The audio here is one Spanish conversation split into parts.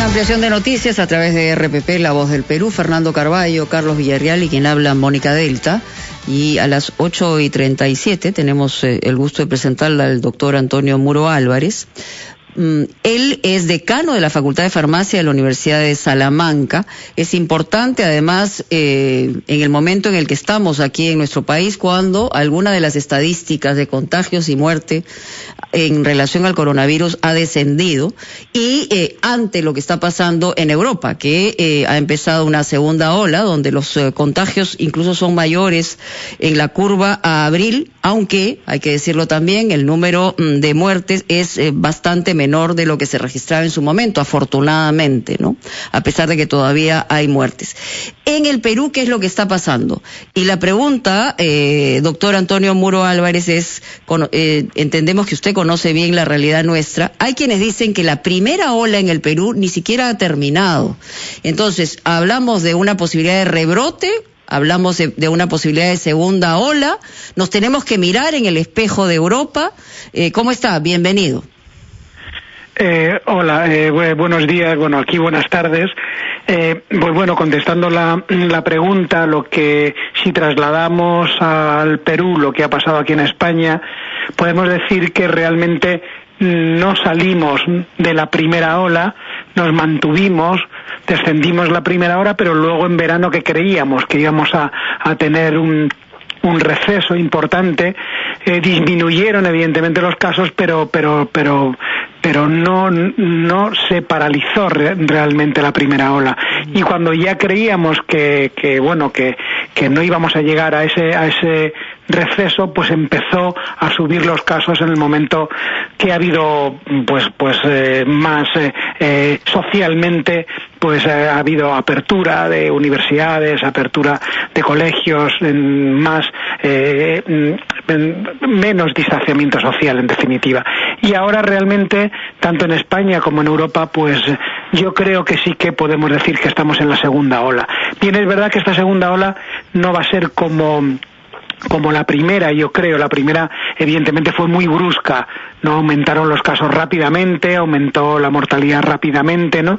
ampliación de noticias a través de RPP, La Voz del Perú, Fernando Carballo, Carlos Villarreal y quien habla, Mónica Delta. Y a las 8:37 tenemos el gusto de presentarla al doctor Antonio Muro Álvarez. Él es decano de la Facultad de Farmacia de la Universidad de Salamanca. Es importante, además, en el momento en el que estamos aquí en nuestro país, cuando alguna de las estadísticas de contagios y muerte en relación al coronavirus ha descendido, y ante lo que está pasando en Europa, que ha empezado una segunda ola, donde los contagios incluso son mayores en la curva a abril, aunque, hay que decirlo también, el número de muertes es bastante menor de lo que se registraba en su momento, afortunadamente, ¿no? A pesar de que todavía hay muertes. En el Perú, ¿qué es lo que está pasando? Y la pregunta, doctor Antonio Muro Álvarez, es, entendemos que usted conoce bien la realidad nuestra. Hay quienes dicen que la primera ola en el Perú ni siquiera ha terminado. Entonces, hablamos de una posibilidad de rebrote, hablamos de una posibilidad de segunda ola, nos tenemos que mirar en el espejo de Europa. ¿Cómo está? Bienvenido. Hola, buenos días, bueno, aquí buenas tardes. Pues bueno, contestando la pregunta, lo que si trasladamos al Perú lo que ha pasado aquí en España, podemos decir que realmente no salimos de la primera ola, nos mantuvimos, descendimos la primera ola, pero luego en verano que creíamos que íbamos a tener un receso importante, disminuyeron evidentemente los casos, pero no se paralizó realmente la primera ola. Y cuando ya creíamos que no íbamos a llegar a ese receso, pues empezó a subir los casos en el momento que ha habido más socialmente, pues ha habido apertura de universidades, apertura de colegios, menos distanciamiento social, en definitiva. Y ahora realmente, tanto en España como en Europa, pues yo creo que sí que podemos decir que estamos en la segunda ola. Bien, es verdad que esta segunda ola no va a ser como la primera, yo creo. La primera evidentemente fue muy brusca, no aumentaron los casos rápidamente, aumentó la mortalidad rápidamente, ¿no?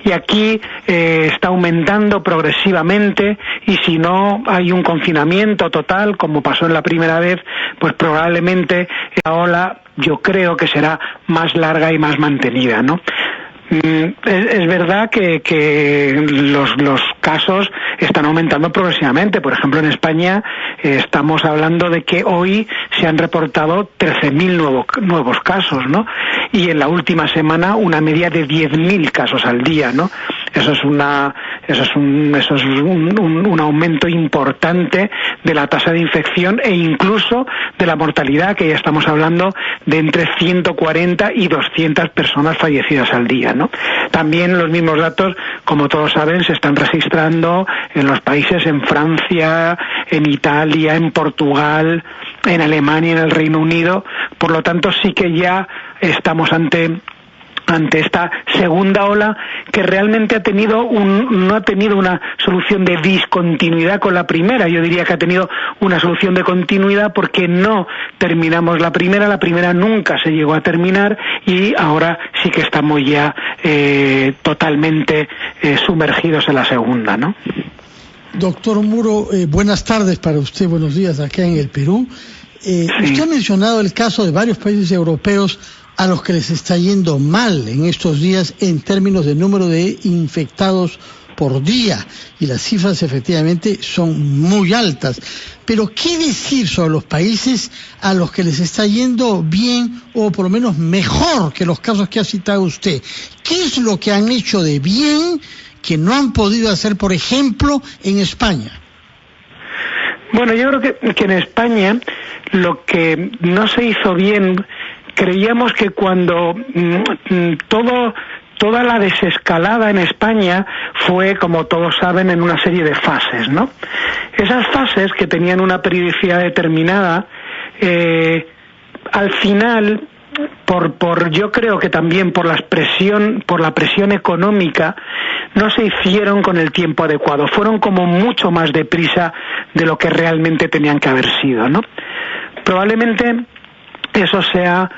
Y aquí está aumentando progresivamente, y si no hay un confinamiento total como pasó en la primera vez, pues probablemente la ola yo creo que será más larga y más mantenida, ¿no? Es verdad que los casos están aumentando progresivamente. Por ejemplo, en España estamos hablando de que hoy se han reportado 13.000 nuevos casos, ¿no? Y en la última semana una media de 10.000 casos al día, ¿no? Eso es un aumento importante de la tasa de infección e incluso de la mortalidad, que ya estamos hablando de entre 140 y 200 personas fallecidas al día, ¿no? También los mismos datos, como todos saben, se están registrando en los países, en Francia, en Italia, en Portugal, en Alemania, en el Reino Unido. Por lo tanto, sí que ya estamos ante esta segunda ola, que realmente no ha tenido una solución de discontinuidad con la primera. Yo diría que ha tenido una solución de continuidad, porque no terminamos la primera nunca se llegó a terminar, y ahora sí que estamos ya totalmente sumergidos en la segunda, ¿no? Doctor Muro, buenas tardes para usted, buenos días acá en el Perú. Sí. Usted ha mencionado el caso de varios países europeos a los que les está yendo mal en estos días en términos de número de infectados por día, y las cifras efectivamente son muy altas. Pero ¿qué decir sobre los países a los que les está yendo bien, o por lo menos mejor que los casos que ha citado usted? ¿Qué es lo que han hecho de bien que no han podido hacer, por ejemplo, en España? Bueno, yo creo que en España lo que no se hizo bien, creíamos que cuando toda la desescalada en España fue, como todos saben, en una serie de fases, ¿no? Esas fases, que tenían una periodicidad determinada, al final, yo creo que también por la presión económica, no se hicieron con el tiempo adecuado. Fueron como mucho más deprisa de lo que realmente tenían que haber sido, ¿no? Probablemente eso sea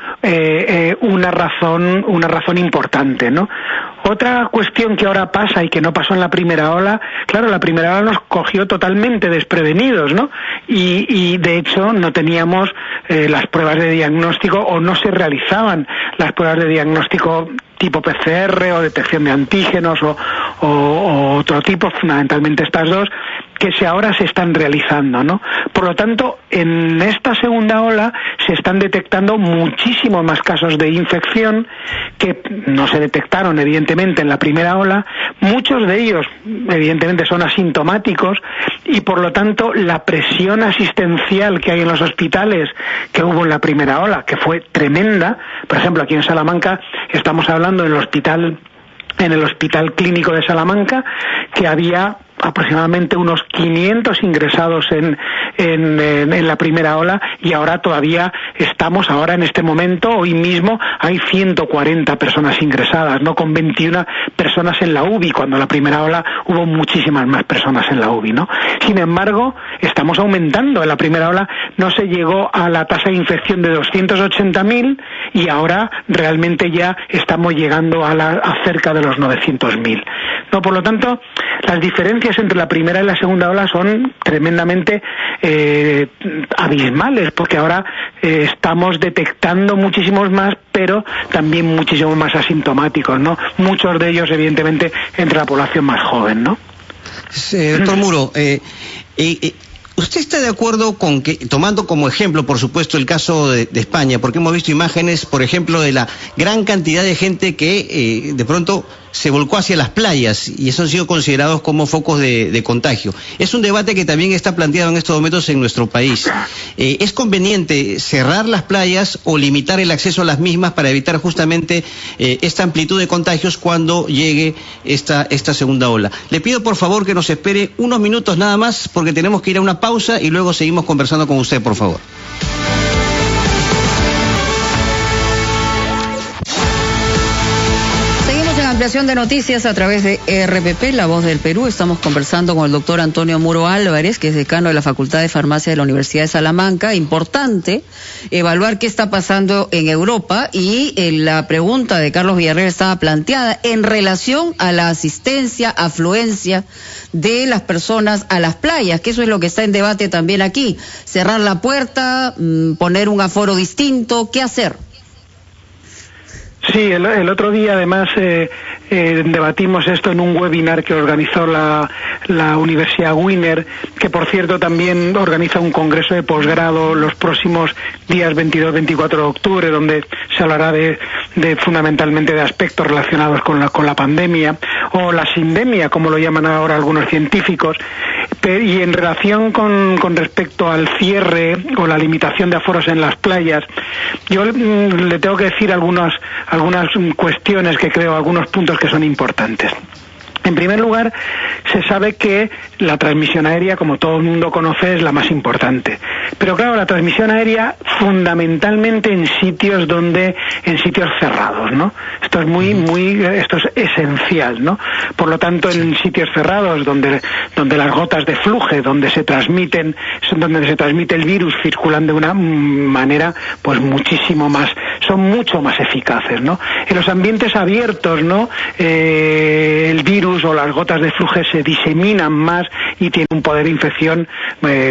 una razón importante, ¿no? Otra cuestión que ahora pasa y que no pasó en la primera ola, claro, la primera ola nos cogió totalmente desprevenidos, ¿no? Y de hecho no teníamos las pruebas de diagnóstico, o no se realizaban las pruebas de diagnóstico tipo PCR o detección de antígenos o otro tipo, fundamentalmente estas dos, que ahora se están realizando, ¿no? Por lo tanto, en esta segunda ola se están detectando muchísimos más casos de infección que no se detectaron, evidentemente, en la primera ola. Muchos de ellos, evidentemente, son asintomáticos y, por lo tanto, la presión asistencial que hay en los hospitales que hubo en la primera ola, que fue tremenda. Por ejemplo, aquí en Salamanca estamos hablando en el Hospital Clínico de Salamanca, que había aproximadamente unos 500 ingresados en la primera ola, y ahora todavía estamos, ahora en este momento, hoy mismo, hay 140 personas ingresadas, ¿no? Con 21 personas en la UBI, cuando en la primera ola hubo muchísimas más personas en la UBI, ¿no? Sin embargo, estamos aumentando. En la primera ola no se llegó a la tasa de infección de 280.000 y ahora realmente ya estamos llegando a cerca de los 900.000. No, por lo tanto, las diferencias entre la primera y la segunda ola son tremendamente abismales, porque ahora estamos detectando muchísimos más, pero también muchísimos más asintomáticos, ¿no? Muchos de ellos, evidentemente, entre la población más joven, ¿no? Doctor Muro, ¿usted está de acuerdo con que, tomando como ejemplo, por supuesto, el caso de España, porque hemos visto imágenes, por ejemplo, de la gran cantidad de gente que de pronto se volcó hacia las playas y esos han sido considerados como focos de contagio? Es un debate que también está planteado en estos momentos en nuestro país. ¿Es conveniente cerrar las playas o limitar el acceso a las mismas para evitar justamente esta amplitud de contagios cuando llegue esta segunda ola? Le pido por favor que nos espere unos minutos nada más, porque tenemos que ir a una pausa y luego seguimos conversando con usted, por favor. Ampliación de noticias a través de RPP, La Voz del Perú. Estamos conversando con el doctor Antonio Muro Álvarez, que es decano de la Facultad de Farmacia de la Universidad de Salamanca. Importante evaluar qué está pasando en Europa, y la pregunta de Carlos Villarreal estaba planteada en relación a la asistencia, afluencia de las personas a las playas, que eso es lo que está en debate también aquí. Cerrar la puerta, poner un aforo distinto, ¿qué hacer? Sí, el otro día además debatimos esto en un webinar que organizó la Universidad Wiener, que por cierto también organiza un congreso de posgrado los próximos días 22-24 de octubre, donde se hablará de fundamentalmente de aspectos relacionados con la pandemia, o la sindemia, como lo llaman ahora algunos científicos. Y en relación con respecto al cierre o la limitación de aforos en las playas, yo le tengo que decir algunas cuestiones que creo, algunos puntos que son importantes. En primer lugar, se sabe que la transmisión aérea, como todo el mundo conoce, es la más importante. Pero claro, la transmisión aérea fundamentalmente en sitios cerrados, ¿no? Esto es esencial, ¿no? Por lo tanto, en sitios cerrados donde las gotas de flujo, donde se transmite el virus, circulan de una manera pues muchísimo más, son mucho más eficaces, ¿no? En los ambientes abiertos, ¿no? El virus o las gotas de flujo se diseminan más y tienen un poder de infección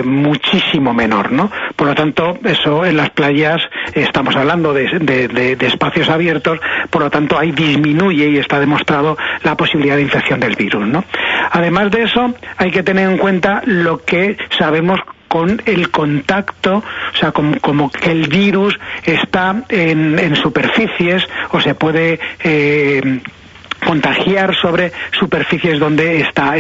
muchísimo menor, ¿no? Por lo tanto, eso en las playas estamos hablando de espacios abiertos, por lo tanto ahí disminuye y está demostrado la posibilidad de infección del virus, ¿no? Además de eso, hay que tener en cuenta lo que sabemos con el contacto, o sea, como que el virus está en superficies o se puede contagiar sobre superficies donde está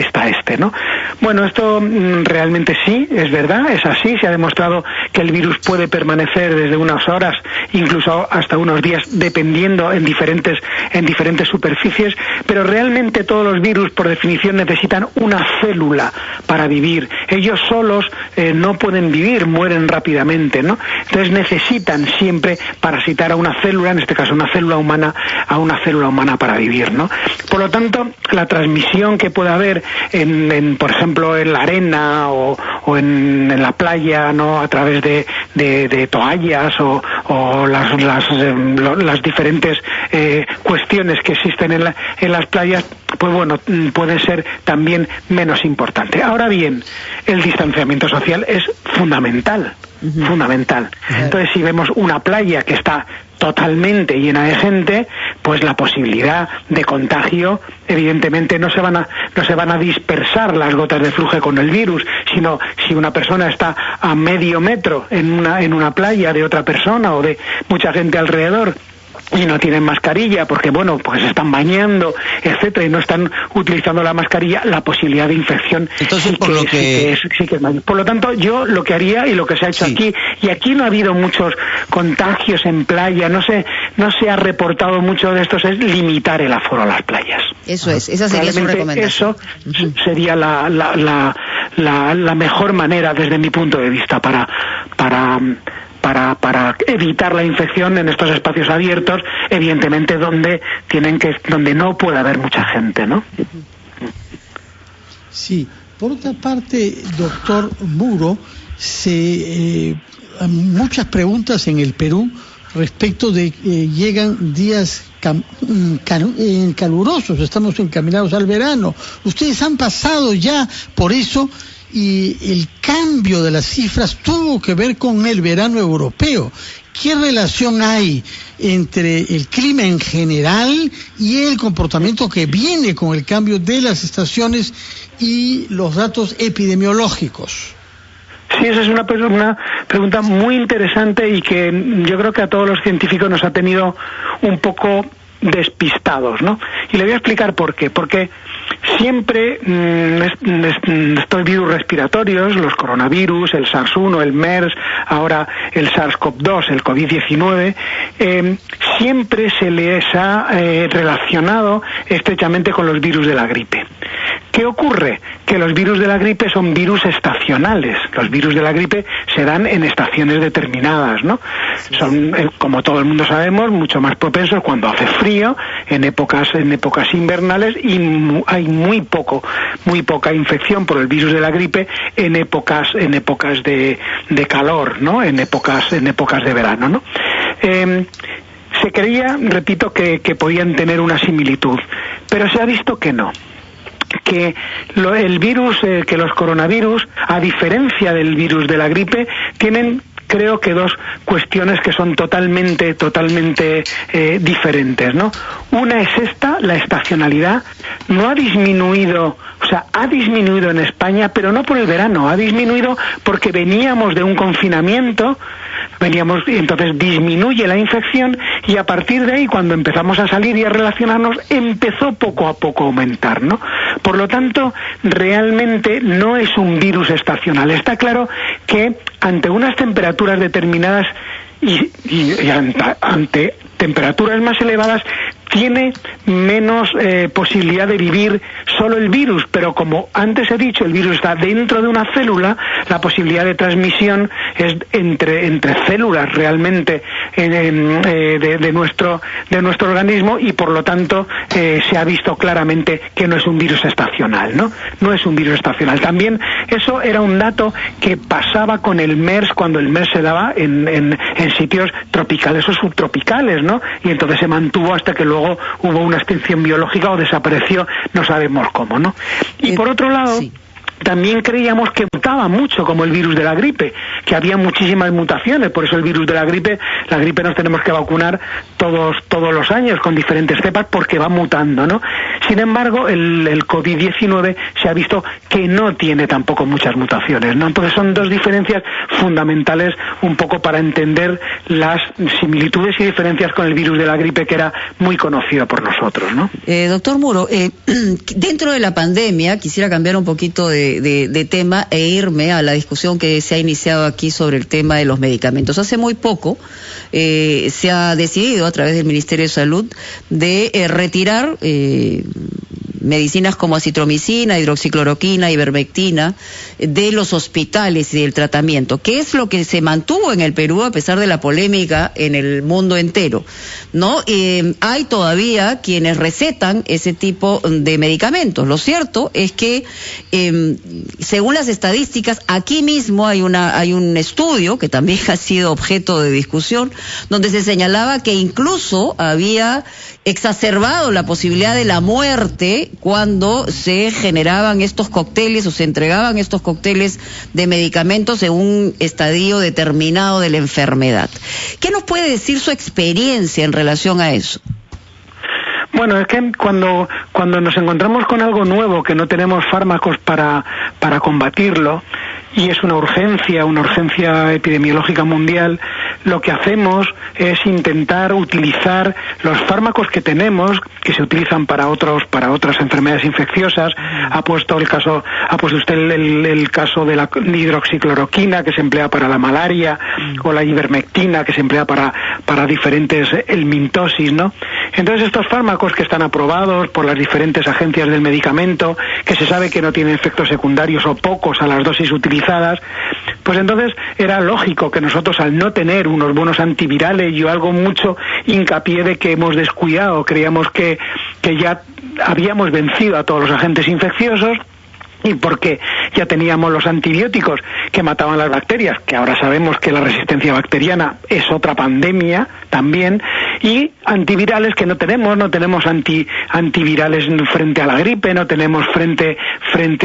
¿no? Bueno, esto realmente sí, es verdad, es así, se ha demostrado que el virus puede permanecer desde unas horas, incluso hasta unos días, dependiendo en diferentes superficies, pero realmente todos los virus, por definición, necesitan una célula para vivir. Ellos solos no pueden vivir, mueren rápidamente, ¿no? Entonces necesitan siempre parasitar a una célula, en este caso una célula humana, para vivir, ¿no? Por lo tanto, la transmisión que puede haber por ejemplo, en la arena o en la playa, ¿no? A través de toallas o las diferentes cuestiones que existen en las playas, pues bueno, puede ser también menos importante. Ahora bien, el distanciamiento social es fundamental. Fundamental. Entonces, si vemos una playa que está totalmente llena de gente, pues la posibilidad de contagio, evidentemente no se van a dispersar las gotas de flujo con el virus, sino si una persona está a medio metro en una playa de otra persona o de mucha gente alrededor y no tienen mascarilla porque, bueno, pues se están bañando, etcétera, y no están utilizando la mascarilla, la posibilidad de infección entonces, sí que es mayor. Por lo tanto, yo lo que haría y lo que se ha hecho aquí, y aquí no ha habido muchos contagios en playa, no se ha reportado mucho de estos, es limitar el aforo a las playas. Eso es, esa sería su recomendación. Eso sería la mejor manera desde mi punto de vista para evitar la infección en estos espacios abiertos, evidentemente donde no puede haber mucha gente, ¿no? Sí. Por otra parte, doctor Muro, hay muchas preguntas en el Perú respecto de que llegan días calurosos, estamos encaminados al verano. Ustedes han pasado ya por eso, y el cambio de las cifras tuvo que ver con el verano europeo. ¿Qué relación hay entre el clima en general y el comportamiento que viene con el cambio de las estaciones y los datos epidemiológicos? Sí, esa es una pregunta muy interesante y que yo creo que a todos los científicos nos ha tenido un poco despistados, ¿no? Y le voy a explicar por qué. Porque siempre estos virus respiratorios, los coronavirus, el SARS-1, el MERS, ahora el SARS-CoV-2, el COVID-19, siempre se les ha relacionado estrechamente con los virus de la gripe. ¿Qué ocurre? Que los virus de la gripe son virus estacionales. Los virus de la gripe se dan en estaciones determinadas, ¿no? Son, como todo el mundo sabemos, mucho más propensos cuando hace frío, en épocas invernales, y hay muy poca infección por el virus de la gripe en épocas de calor, ¿no? En épocas de verano, ¿no? Se creía, repito, que podían tener una similitud, pero se ha visto que no. Que el virus, que los coronavirus, a diferencia del virus de la gripe, tienen, creo que, dos cuestiones que son totalmente diferentes, ¿no? Una es la estacionalidad. No ha disminuido, o sea, ha disminuido en España, pero no por el verano, ha disminuido porque veníamos de un confinamiento, y entonces disminuye la infección, y a partir de ahí, cuando empezamos a salir y a relacionarnos, empezó poco a poco a aumentar, ¿no? Por lo tanto, realmente no es un virus estacional. Está claro que ante unas temperaturas determinadas y ante temperaturas más elevadas, tiene menos posibilidad de vivir solo el virus, pero como antes he dicho, el virus está dentro de una célula, la posibilidad de transmisión es entre células realmente de nuestro organismo, y por lo tanto se ha visto claramente que no es un virus estacional, ¿no? No es un virus estacional. También eso era un dato que pasaba con el MERS, cuando el MERS se daba en sitios tropicales o subtropicales, ¿no? Y entonces se mantuvo hasta que luego hubo una extinción biológica o desapareció, no sabemos cómo, ¿no? Y por otro lado, sí, también creíamos que mutaba mucho como el virus de la gripe, que había muchísimas mutaciones. Por eso el virus de la gripe nos tenemos que vacunar todos los años con diferentes cepas, porque va mutando, ¿no? Sin embargo, el COVID-19 se ha visto que no tiene tampoco muchas mutaciones, ¿no? Entonces son dos diferencias fundamentales un poco para entender las similitudes y diferencias con el virus de la gripe, que era muy conocido por nosotros, ¿no? Doctor Muro, dentro de la pandemia, quisiera cambiar un poquito de tema e irme a la discusión que se ha iniciado aquí sobre el tema de los medicamentos. Hace muy poco se ha decidido a través del Ministerio de Salud de retirar medicinas como acitromicina, hidroxicloroquina, ivermectina, de los hospitales y del tratamiento, que es lo que se mantuvo en el Perú a pesar de la polémica en el mundo entero, ¿no? Hay todavía quienes recetan ese tipo de medicamentos. Lo cierto es que, según las estadísticas, aquí mismo hay un estudio que también ha sido objeto de discusión, donde se señalaba que incluso había exacerbado la posibilidad de la muerte cuando se generaban estos cócteles o se entregaban estos cócteles de medicamentos en un estadio determinado de la enfermedad. ¿Qué nos puede decir su experiencia en relación a eso? Bueno, es que cuando nos encontramos con algo nuevo, que no tenemos fármacos para combatirlo, y es una urgencia epidemiológica mundial, lo que hacemos es intentar utilizar los fármacos que tenemos, que se utilizan para otras enfermedades infecciosas. Ha puesto usted el caso de la hidroxicloroquina, que se emplea para la malaria, o la ivermectina, que se emplea para diferentes helmintosis, ¿no? Entonces, estos fármacos que están aprobados por las diferentes agencias del medicamento, que se sabe que no tienen efectos secundarios o pocos a las dosis utilizadas, pues entonces era lógico que nosotros, al no tener unos buenos antivirales, yo hago mucho hincapié de que hemos descuidado, creíamos que ya habíamos vencido a todos los agentes infecciosos, y porque ya teníamos los antibióticos que mataban las bacterias, que ahora sabemos que la resistencia bacteriana es otra pandemia también, y antivirales que no tenemos antivirales frente a la gripe, no tenemos frente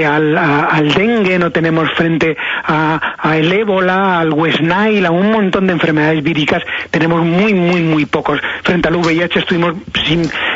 al dengue, no tenemos frente al ébola, al West Nile, a un montón de enfermedades víricas, tenemos muy pocos. Frente al VIH estuvimos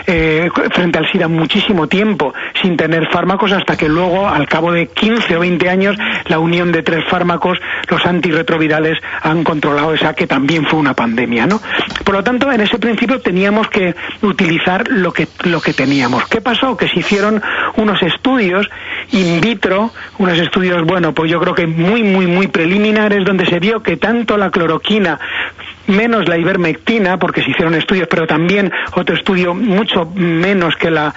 frente al SIDA muchísimo tiempo sin tener fármacos, hasta que luego, al cabo de 15 o 20 años, la unión de 3 fármacos, los antirretrovirales, han controlado esa, que también fue una pandemia, ¿no? Por lo tanto, en ese principio teníamos que utilizar lo que teníamos. ¿Qué pasó? Que se hicieron unos estudios in vitro, unos estudios, bueno, pues yo creo que muy preliminares, donde se vio que tanto la cloroquina menos la ivermectina, porque se hicieron estudios, pero también otro estudio mucho menos que la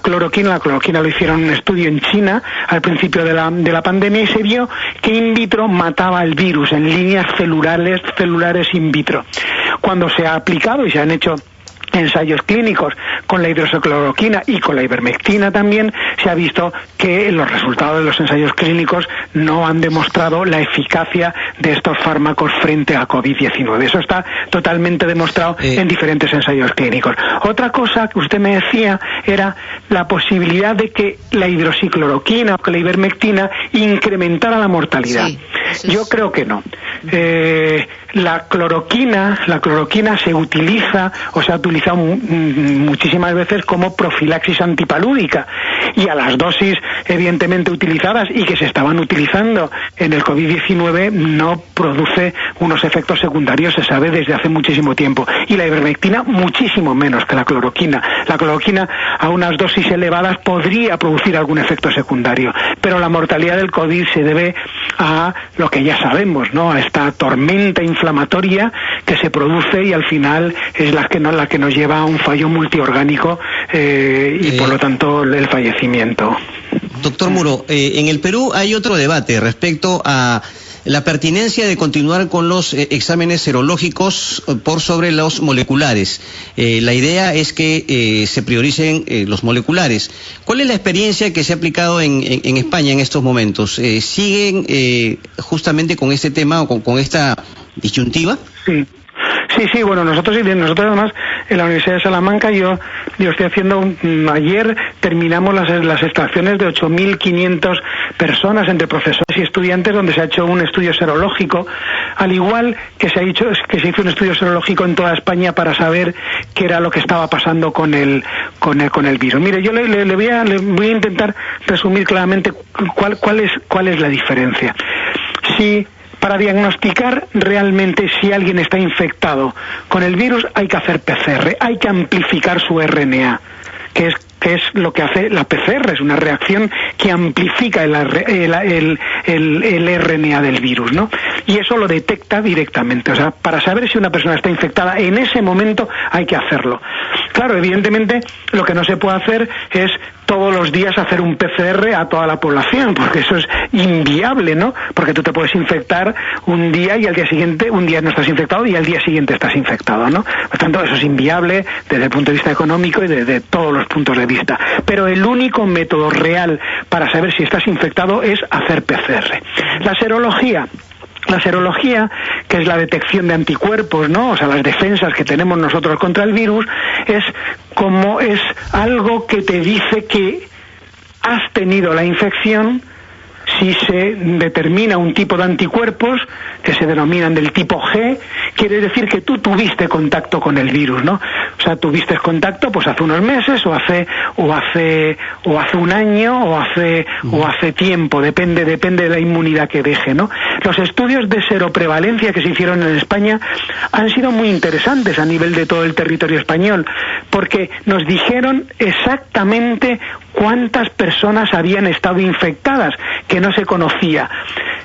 cloroquina. La cloroquina lo hicieron un estudio en China al principio de la pandemia, y se vio que in vitro mataba el virus en líneas celulares in vitro. Cuando se ha aplicado y se han hecho ensayos clínicos con la hidroxicloroquina y con la ivermectina también, se ha visto que los resultados de los ensayos clínicos no han demostrado la eficacia de estos fármacos frente a COVID-19. Eso está totalmente demostrado en diferentes ensayos clínicos. Otra cosa que usted me decía era la posibilidad de que la hidroxicloroquina o que la ivermectina incrementara la mortalidad. Sí, yo creo que no. La cloroquina se utiliza, o se ha utilizado muchísimas veces como profilaxis antipalúdica, y a las dosis evidentemente utilizadas y que se estaban utilizando en el COVID-19 no produce unos efectos secundarios, se sabe desde hace muchísimo tiempo. Y la ivermectina muchísimo menos que la cloroquina. La cloroquina a unas dosis elevadas podría producir algún efecto secundario, pero la mortalidad del COVID se debe a lo que ya sabemos, ¿no? A esta tormenta inflamatoria que se produce, y al final es la que nos lleva a un fallo multiorgánico y por lo tanto el fallecimiento. Doctor Muro, en el Perú hay otro debate respecto a la pertinencia de continuar con los exámenes serológicos por sobre los moleculares. La idea es que se prioricen los moleculares. ¿Cuál es la experiencia que se ha aplicado en España en estos momentos? ¿Siguen justamente con este tema o con esta disyuntiva? Sí, bueno, nosotros además en la Universidad de Salamanca yo estoy haciendo, ayer terminamos las extracciones de 8.500 personas entre profesores y estudiantes, donde se ha hecho un estudio serológico, al igual que se hizo un estudio serológico en toda España para saber qué era lo que estaba pasando con el virus. Mire, yo le voy a intentar resumir claramente cuál es la diferencia. Para diagnosticar realmente si alguien está infectado con el virus hay que hacer PCR, hay que amplificar su RNA, que es lo que hace la PCR, es una reacción que amplifica el RNA del virus, ¿no? Y eso lo detecta directamente. O sea, para saber si una persona está infectada en ese momento hay que hacerlo. Claro, evidentemente lo que no se puede hacer es todos los días hacer un PCR a toda la población, porque eso es inviable, ¿no? Porque tú te puedes infectar un día y al día siguiente, un día no estás infectado y al día siguiente estás infectado, ¿no? Por tanto, eso es inviable desde el punto de vista económico y desde todos los puntos de vista. Pero el único método real para saber si estás infectado es hacer PCR. La serología, que es la detección de anticuerpos, ¿no? O sea, las defensas que tenemos nosotros contra el virus, es algo que te dice que has tenido la infección si se determina un tipo de anticuerpos que se denominan del tipo G, quiere decir que tú tuviste contacto con el virus, ¿no? O sea, tuviste contacto pues hace unos meses o hace un año o hace tiempo, depende de la inmunidad que deje, ¿no? Los estudios de seroprevalencia que se hicieron en España han sido muy interesantes a nivel de todo el territorio español, porque nos dijeron exactamente cuántas personas habían estado infectadas, que no se conocía.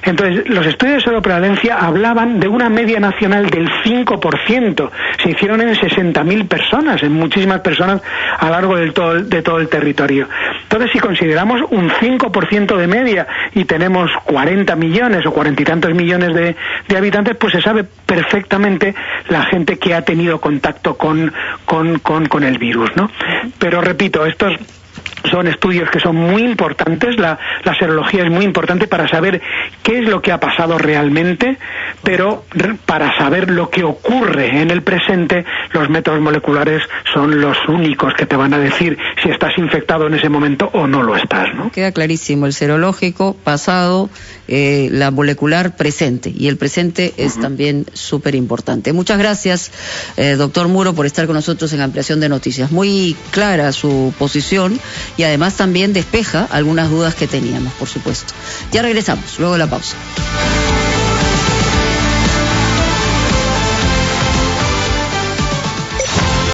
Entonces, los estudios de seroprevalencia hablaban de una media nacional del 5%. Se hicieron en 60.000 personas, en muchísimas personas a lo largo de todo el territorio. Entonces, si consideramos un 5% de media y tenemos 40 millones o 40 y tantos millones de habitantes, pues se sabe perfectamente la gente que ha tenido contacto con el virus, ¿no? Pero repito, estos son estudios que son muy importantes, la serología es muy importante para saber qué es lo que ha pasado realmente, pero para saber lo que ocurre en el presente, los métodos moleculares son los únicos que te van a decir si estás infectado en ese momento o no lo estás, ¿no? Queda clarísimo, el serológico pasado, la molecular presente, y el presente es también súper importante. Muchas gracias, doctor Muro, por estar con nosotros en Ampliación de Noticias. Muy clara su posición y además también despeja algunas dudas que teníamos, por supuesto. Ya regresamos, luego de la pausa.